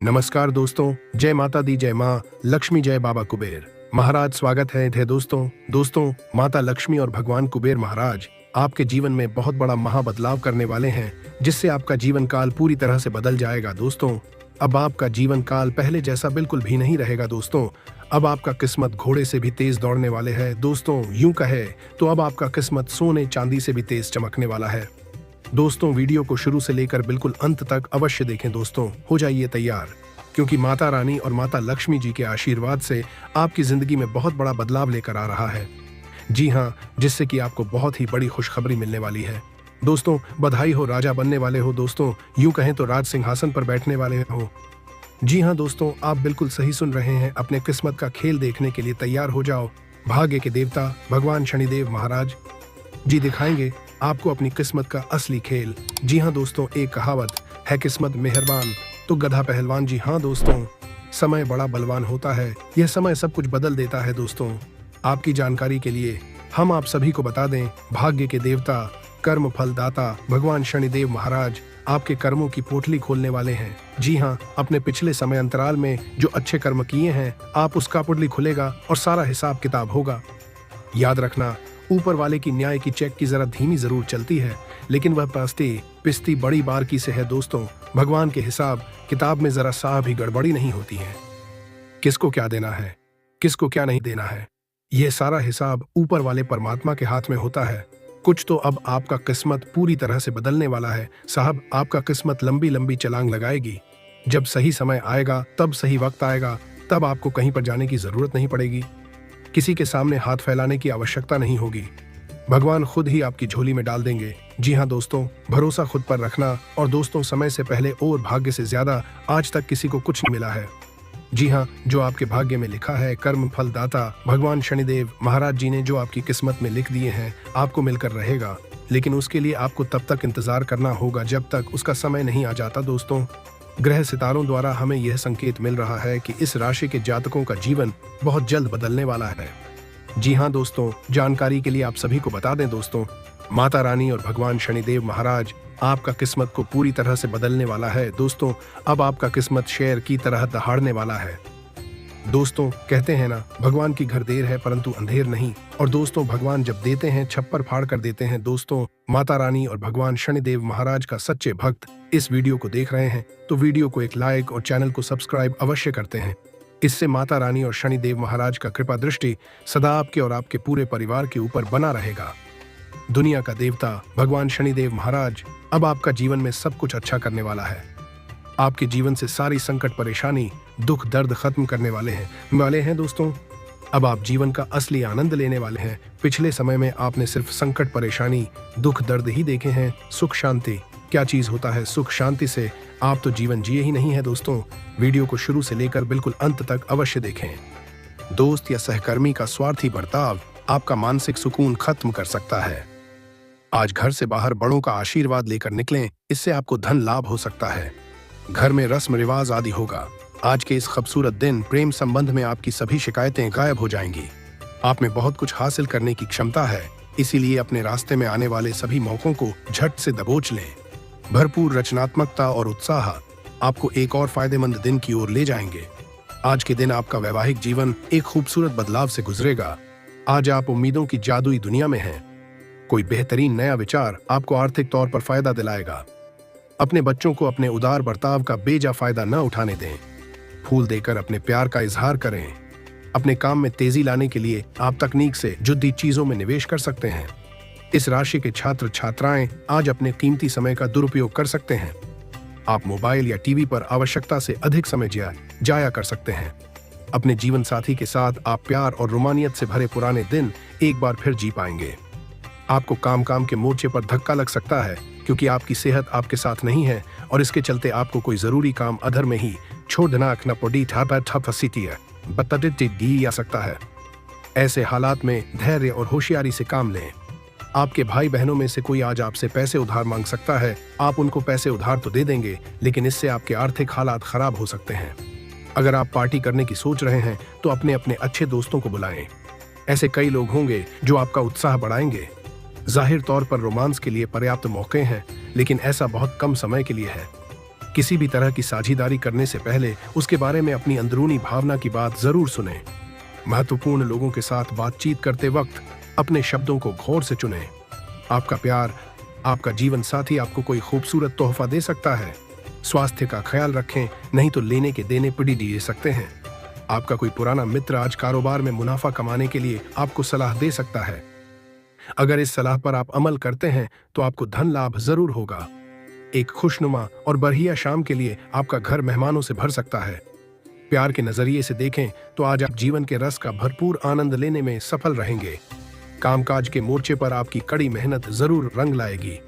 नमस्कार दोस्तों, जय माता दी, जय माँ लक्ष्मी, जय बाबा कुबेर महाराज। स्वागत है थे दोस्तों माता लक्ष्मी और भगवान कुबेर महाराज आपके जीवन में बहुत बड़ा महाबदलाव करने वाले हैं, जिससे आपका जीवन काल पूरी तरह से बदल जाएगा। दोस्तों, अब आपका जीवन काल पहले जैसा बिल्कुल भी नहीं रहेगा। दोस्तों, अब आपका किस्मत घोड़े से भी तेज दौड़ने वाले है। दोस्तों, यूं कहे तो अब आपका किस्मत सोने चांदी से भी तेज चमकने वाला है। दोस्तों, वीडियो को शुरू से लेकर बिल्कुल अंत तक अवश्य देखें। दोस्तों, हो जाइए तैयार, क्योंकि माता रानी और माता लक्ष्मी जी के आशीर्वाद से आपकी जिंदगी में बहुत बड़ा बदलाव लेकर आ रहा है। जी हाँ, जिससे कि आपको बहुत ही बड़ी खुशखबरी मिलने वाली है। दोस्तों, बधाई हो, राजा बनने वाले हो। दोस्तों, यूं कहें तो राज सिंहासन पर बैठने वाले हो। जी हाँ दोस्तों, आप बिल्कुल सही सुन रहे हैं। अपने किस्मत का खेल देखने के लिए तैयार हो जाओ। भाग्य के देवता भगवान शनिदेव महाराज जी दिखाएंगे आपको अपनी किस्मत का असली खेल। जी हाँ दोस्तों, एक कहावत है, किस्मत मेहरबान तो गधा पहलवान। जी हाँ दोस्तों, समय बड़ा बलवान होता है, यह समय सब कुछ बदल देता है। दोस्तों, आपकी जानकारी के लिए हम आप सभी को बता दें, भाग्य के देवता कर्म फलदाता भगवान शनिदेव महाराज आपके कर्मों की पोटली खोलने वाले हैं। जी हाँ, अपने पिछले समय अंतराल में जो अच्छे कर्म किए हैं, आप उसका पोटली खुलेगा और सारा हिसाब किताब होगा। याद रखना, ऊपर वाले की न्याय की चेक की जरा धीमी जरूर चलती है, लेकिन वह पिस्ती बड़ी बारकी से है। दोस्तों, भगवान के हिसाब किताब में जरा सा भी गड़बड़ी नहीं होती है। किसको क्या देना है, किसको क्या नहीं देना है, यह सारा हिसाब ऊपर वाले परमात्मा के हाथ में होता है। कुछ तो अब आपका किस्मत पूरी तरह से बदलने वाला है साहब। आपका किस्मत लंबी लंबी छलांग लगाएगी। जब सही समय आएगा, तब सही वक्त आएगा, तब आपको कहीं पर जाने की जरूरत नहीं पड़ेगी, किसी के सामने हाथ फैलाने की आवश्यकता नहीं होगी। भगवान खुद ही आपकी झोली में डाल देंगे। जी हाँ दोस्तों, भरोसा खुद पर रखना। और दोस्तों, समय से पहले और भाग्य से ज्यादा आज तक किसी को कुछ नहीं मिला है। जी हाँ, जो आपके भाग्य में लिखा है, कर्म फलदाता भगवान शनिदेव महाराज जी ने जो आपकी किस्मत में लिख दिए हैं, आपको मिलकर रहेगा। लेकिन उसके लिए आपको तब तक इंतजार करना होगा जब तक उसका समय नहीं आ जाता। दोस्तों, ग्रह सितारों द्वारा हमें यह संकेत मिल रहा है कि इस राशि के जातकों का जीवन बहुत जल्द बदलने वाला है। जी हाँ दोस्तों, जानकारी के लिए आप सभी को बता दें दोस्तों, माता रानी और भगवान शनिदेव महाराज आपका किस्मत को पूरी तरह से बदलने वाला है। दोस्तों, अब आपका किस्मत शेर की तरह दहाड़ने वाला है। दोस्तों, कहते हैं ना, भगवान की घर देर है परंतु अंधेर नहीं। और दोस्तों, भगवान जब देते हैं छप्पर फाड़ कर देते हैं। दोस्तों, माता रानी और भगवान शनिदेव महाराज का सच्चे भक्त इस वीडियो को देख रहे हैं तो वीडियो को एक लाइक और चैनल को सब्सक्राइब अवश्य करते हैं। इससे माता रानी और शनिदेव महाराज का कृपा दृष्टि सदा आपके और आपके पूरे परिवार के ऊपर बना रहेगा। दुनिया का देवता भगवान शनिदेव महाराज अब आपका जीवन में सब कुछ अच्छा करने वाला है। आपके जीवन से सारी संकट परेशानी दुख दर्द खत्म करने वाले हैं। दोस्तों, अब आप जीवन का असली आनंद लेने वाले हैं। पिछले समय में आपने सिर्फ संकट परेशानी दुख दर्द ही देखे हैं। सुख शांति क्या चीज होता है, सुख शांति से आप तो जीवन जिए ही नहीं है। दोस्तों, वीडियो को शुरू से लेकर बिल्कुल अंत तक अवश्य देखें। दोस्त या सहकर्मी का स्वार्थी बर्ताव आपका मानसिक सुकून खत्म कर सकता है। आज घर से बाहर बड़ों का आशीर्वाद लेकर निकलें, इससे आपको धन लाभ हो सकता है। घर में रस्म रिवाज आदि होगा। आज के इस खूबसूरत दिन प्रेम संबंध में आपकी सभी शिकायतें गायब हो जाएंगी। आप में बहुत कुछ हासिल करने की क्षमता है, इसीलिए अपने रास्ते में आने वाले सभी मौकों को झट से दबोच लें। भरपूर रचनात्मकता और उत्साह आपको एक और फायदेमंद दिन की ओर ले जाएंगे। आज के दिन आपका वैवाहिक जीवन एक खूबसूरत बदलाव से गुजरेगा। आज आप उम्मीदों की जादुई दुनिया में हैं। कोई बेहतरीन नया विचार आपको आर्थिक तौर पर फायदा दिलाएगा। अपने बच्चों को अपने उदार बर्ताव का बेजा फायदा न उठाने दें। फूल देकर अपने प्यार का इजहार करें। अपने काम में तेजी लाने के लिए आप तकनीक से जुद्दी चीजों में निवेश कर सकते हैं। इस राशि के छात्र छात्राएं आज अपने कीमती समय का दुरुपयोग कर सकते हैं। आप मोबाइल या टीवी पर आवश्यकता से अधिक समय जाया कर सकते हैं। अपने जीवन साथी के साथ आप प्यार और रोमानियत से भरे पुराने दिन एक बार फिर जी पाएंगे। आपको काम के मोर्चे पर धक्का लग सकता है, क्योंकि आपकी सेहत आपके साथ नहीं है और इसके चलते आपको कोई जरूरी काम अधर में ही छोड़ देना आ सकता है। ऐसे हालात में धैर्य और होशियारी से काम लें। आपके भाई बहनों में से कोई आज आपसे पैसे उधार मांग सकता है। आप उनको पैसे उधार तो दे देंगे, लेकिन इससे आपके आर्थिक हालात खराब हो सकते हैं। अगर आप पार्टी करने की सोच रहे हैं तो अपने अपने अच्छे दोस्तों को बुलाएं। ऐसे कई लोग होंगे जो आपका उत्साह बढ़ाएंगे। जाहिर तौर पर रोमांस के लिए पर्याप्त मौके हैं, लेकिन ऐसा बहुत कम समय के लिए है। किसी भी तरह की साझेदारी करने से पहले उसके बारे में अपनी अंदरूनी भावना की बात जरूर सुनें। महत्वपूर्ण लोगों के साथ बातचीत करते वक्त अपने शब्दों को गौर से चुनें। आपका प्यार, आपका जीवन साथी आपको कोई खूबसूरत तोहफा दे सकता है। स्वास्थ्य का ख्याल रखें, नहीं तो लेने के देने पड़ी दे सकते हैं। आपका कोई पुराना मित्र आज कारोबार में मुनाफा कमाने के लिए आपको सलाह दे सकता है। अगर इस सलाह पर आप अमल करते हैं तो आपको धन लाभ जरूर होगा। एक खुशनुमा और बढ़िया शाम के लिए आपका घर मेहमानों से भर सकता है। प्यार के नजरिए से देखें तो आज आप जीवन के रस का भरपूर आनंद लेने में सफल रहेंगे। कामकाज के मोर्चे पर आपकी कड़ी मेहनत जरूर रंग लाएगी।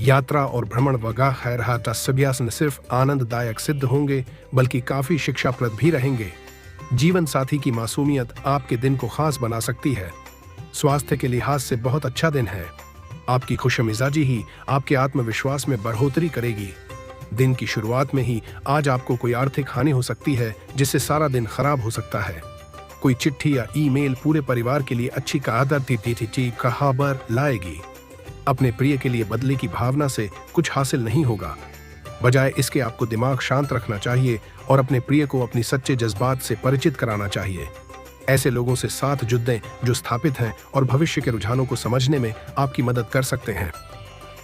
यात्रा और भ्रमण वगैरह खैरहाट अभ्यास न सिर्फ आनंददायक सिद्ध होंगे बल्कि काफी शिक्षाप्रद भी रहेंगे। जीवन साथी की मासूमियत आपके दिन को खास बना सकती है। स्वास्थ्य के लिहाज से बहुत अच्छा दिन है। आपकी खुशमिजाजी ही आपके आत्मविश्वास में बढ़ोतरी करेगी। दिन की शुरुआत में ही आज आपको कोई आर्थिक हानि हो सकती है जिससे सारा दिन खराब हो सकता है। कोई चिट्ठी या ईमेल पूरे परिवार के लिए अच्छी खबर लाएगी। अपने प्रिय के लिए बदले की भावना से कुछ हासिल नहीं होगा। बजाय इसके आपको दिमाग शांत रखना चाहिए और अपने प्रिय को अपनी सच्चे जज्बात से परिचित कराना चाहिए। ऐसे लोगों से साथ जुड़ें जो स्थापित हैं और भविष्य के रुझानों को समझने में आपकी मदद कर सकते हैं।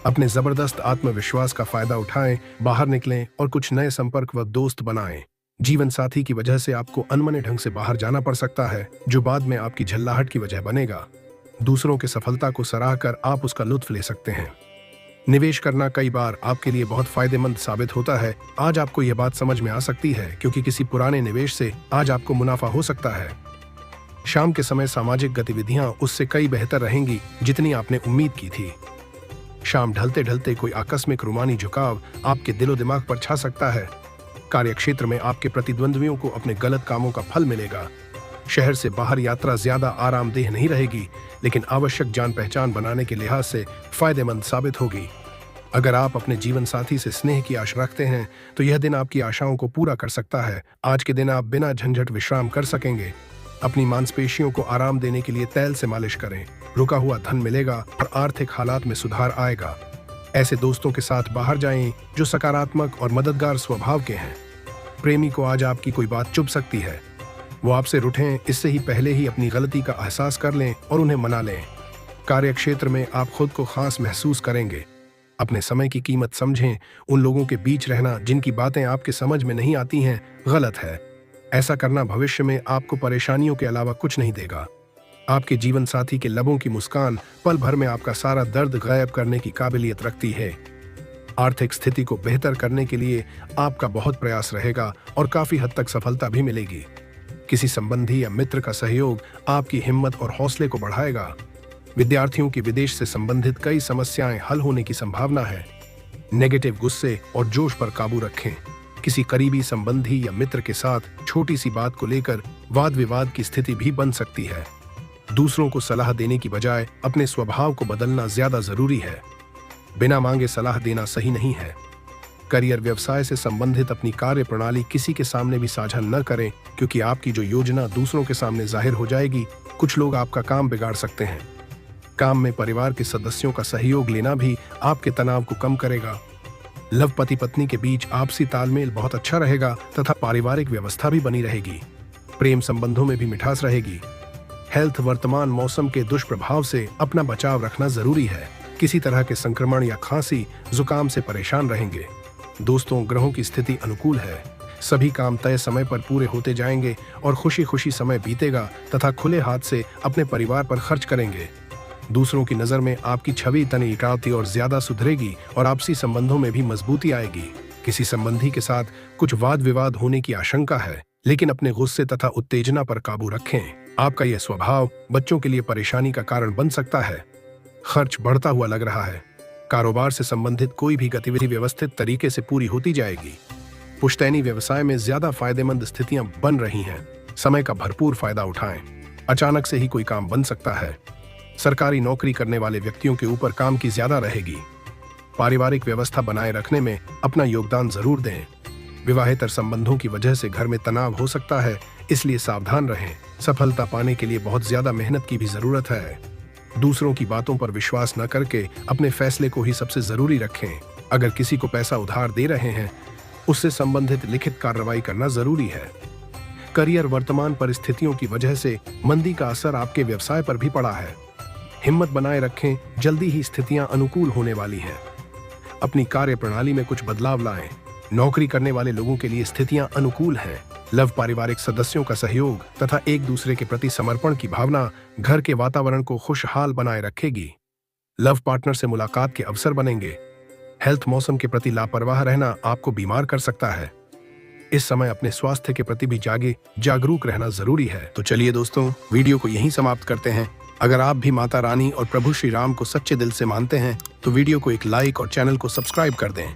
अपने जबरदस्त आत्मविश्वास का फायदा उठाएं, बाहर निकलें और कुछ नए संपर्क व दोस्त बनाएं। जीवन साथी की वजह से आपको अनमने ढंग से बाहर जाना पड़ सकता है जो बाद में आपकी झल्लाहट की वजह बनेगा। दूसरों की सफलता को सराह कर आप उसका लुत्फ ले सकते हैं। निवेश करना कई बार आपके लिए बहुत फायदेमंद साबित होता है। आज आपको यह बात समझ में आ सकती है क्योंकि किसी पुराने निवेश से आज आपको मुनाफा हो सकता है। शाम के समय सामाजिक गतिविधियां उससे कई बेहतर रहेंगी जितनी आपने उम्मीद की थी। शाम ढलते ढलते कोई आकस्मिक रूमानी झुकाव आपके दिलो दिमाग पर छा सकता है। कार्यक्षेत्र में आपके प्रतिद्वंद्वियों को अपने गलत कामों का फल मिलेगा। शहर से बाहर यात्रा ज्यादा आरामदेह नहीं रहेगी लेकिन आवश्यक जान पहचान बनाने के लिहाज से फायदेमंद साबित होगी। अगर आप अपने जीवन साथी से स्नेह की आशा रखते हैं तो यह दिन आपकी आशाओं को पूरा कर सकता है। आज के दिन आप बिना झंझट विश्राम कर सकेंगे। अपनी मांसपेशियों को आराम देने के लिए तेल से मालिश करें। रुका हुआ धन मिलेगा और आर्थिक हालात में सुधार आएगा। ऐसे दोस्तों के साथ बाहर जाएं जो सकारात्मक और मददगार स्वभाव के हैं। प्रेमी को आज आपकी कोई बात चुभ सकती है। वो आपसे रूठें इससे ही पहले ही अपनी गलती का एहसास कर लें और उन्हें मना लें। कार्यक्षेत्र में आप खुद को खास महसूस करेंगे। अपने समय की कीमत समझें। उन लोगों के बीच रहना जिनकी बातें आपके समझ में नहीं आती हैं गलत है। ऐसा करना भविष्य में आपको परेशानियों के अलावा कुछ नहीं देगा। आपके जीवन साथी के लबों की मुस्कान पल भर में आपका सारा दर्द गायब करने की काबिलियत रखती है। आर्थिक स्थिति को बेहतर करने के लिए आपका बहुत प्रयास रहेगा और काफी हद तक सफलता भी मिलेगी। किसी संबंधी या मित्र का सहयोग आपकी हिम्मत और हौसले को बढ़ाएगा। विद्यार्थियों की विदेश से संबंधित कई समस्याएं हल होने की संभावना है। नेगेटिव गुस्से और जोश पर काबू रखें। किसी करीबी संबंधी या मित्र के साथ छोटी सी बात को लेकर वाद विवाद की स्थिति भी बन सकती है। दूसरों को सलाह देने की बजाय अपने स्वभाव को बदलना ज्यादा जरूरी है। बिना मांगे सलाह देना सही नहीं है। करियर व्यवसाय से संबंधित अपनी कार्य प्रणाली किसी के सामने भी साझा न करें क्योंकि आपकी जो योजना दूसरों के सामने जाहिर हो जाएगी। कुछ लोग आपका काम बिगाड़ सकते हैं। काम में परिवार के सदस्यों का सहयोग लेना भी आपके तनाव को कम करेगा। लव पति पत्नी के बीच आपसी तालमेल बहुत अच्छा रहेगा तथा पारिवारिक व्यवस्था भी बनी रहेगी। प्रेम संबंधों में भी मिठास रहेगी। हेल्थ वर्तमान मौसम के दुष्प्रभाव से अपना बचाव रखना जरूरी है। किसी तरह के संक्रमण या खांसी जुकाम से परेशान रहेंगे। दोस्तों, ग्रहों की स्थिति अनुकूल है। सभी काम तय समय पर पूरे होते जाएंगे और खुशी खुशी समय बीतेगा तथा खुले हाथ से अपने परिवार पर खर्च करेंगे। दूसरों की नजर में आपकी छवि तनी इटावती और ज्यादा सुधरेगी और आपसी संबंधों में भी मजबूती आएगी। किसी संबंधी के साथ कुछ वाद विवाद होने की आशंका है लेकिन अपने गुस्से तथा उत्तेजना पर काबू रखें। आपका यह स्वभाव बच्चों के लिए परेशानी का कारण बन सकता है। खर्च बढ़ता हुआ लग रहा है। कारोबार से संबंधित कोई भी गतिविधि व्यवस्थित तरीके से पूरी होती जाएगी। पुश्तैनी व्यवसाय में ज्यादा फायदेमंद स्थितियां बन रही हैं। समय का भरपूर फायदा उठाएं। अचानक से ही कोई काम बन सकता है। सरकारी नौकरी करने वाले व्यक्तियों के ऊपर काम की ज्यादा रहेगी। पारिवारिक व्यवस्था बनाए रखने में अपना योगदान जरूर दें। विवाहेतर संबंधों की वजह से घर में तनाव हो सकता है, इसलिए सावधान रहें। सफलता पाने के लिए बहुत ज्यादा मेहनत की भी जरूरत है। दूसरों की बातों पर विश्वास न करके अपने फैसले को ही सबसे जरूरी रखें। अगर किसी को पैसा उधार दे रहे हैं उससे संबंधित लिखित कार्रवाई करना जरूरी है। करियर वर्तमान परिस्थितियों की वजह से मंदी का असर आपके व्यवसाय पर भी पड़ा है। हिम्मत बनाए रखें, जल्दी ही स्थितियां अनुकूल होने वाली हैं। अपनी कार्य प्रणाली में कुछ बदलाव लाएं। नौकरी करने वाले लोगों के लिए स्थितियां अनुकूल हैं। लव पारिवारिक सदस्यों का सहयोग तथा एक दूसरे के प्रति समर्पण की भावना घर के वातावरण को खुशहाल बनाए रखेगी। लव पार्टनर से मुलाकात के अवसर बनेंगे। हेल्थ मौसम के प्रति लापरवाह रहना आपको बीमार कर सकता है। इस समय अपने स्वास्थ्य के प्रति भी जागरूक रहना जरूरी है। तो चलिए दोस्तों, वीडियो को यहीं समाप्त करते हैं। अगर आप भी माता रानी और प्रभु श्री राम को सच्चे दिल से मानते हैं तो वीडियो को एक लाइक और चैनल को सब्सक्राइब कर दें।